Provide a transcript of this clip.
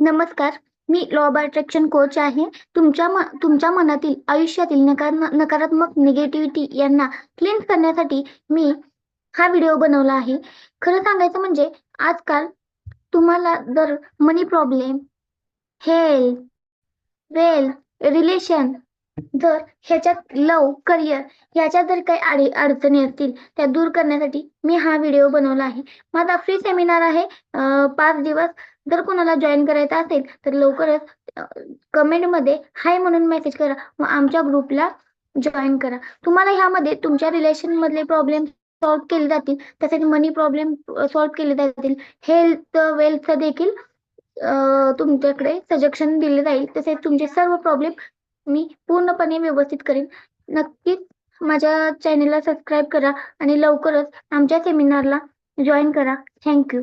नमस्कार. मी law of attraction coach आहे. तुमच्या मनातील आयुष्यातील नकारात्मक निगेटिव्हिटी यांना क्लीन्स करण्यासाठी मी हा व्हिडिओ बनवला आहे. खरं सांगायचं म्हणजे आजकाल तुम्हाला जर मनी प्रॉब्लेम, हेल्थ, वेल्थ, रिलेशन जर ह्याच्यात लव, करिअर ह्याच्यात जर काही अडचणी असतील त्या दूर करण्यासाठी मी हा व्हिडिओ बनवला आहे. माझा फ्री सेमिनार आहे 5 दिवस. जर कोणाला जॉईन करायचं असेल तर लवकरच कमेंटमध्ये हाय म्हणून मेसेज करा व आमच्या ग्रुपला जॉईन करा. तुम्हाला ह्यामध्ये तुमच्या रिलेशनमधले प्रॉब्लेम सॉल्व्ह केले जातील, तसेच मनी प्रॉब्लेम सॉल्व्ह केले जातील. हेल्थ, वेल्थचं देखील तुमच्याकडे सजेशन दिले जाईल. तसेच तुमचे सर्व प्रॉब्लेम मी पूर्णपणे व्यवस्थित करेन. नक्कीच माझ्या चॅनेलला सबस्क्राईब करा आणि लवकरच आमच्या सेमिनारला जॉईन करा. Thank you.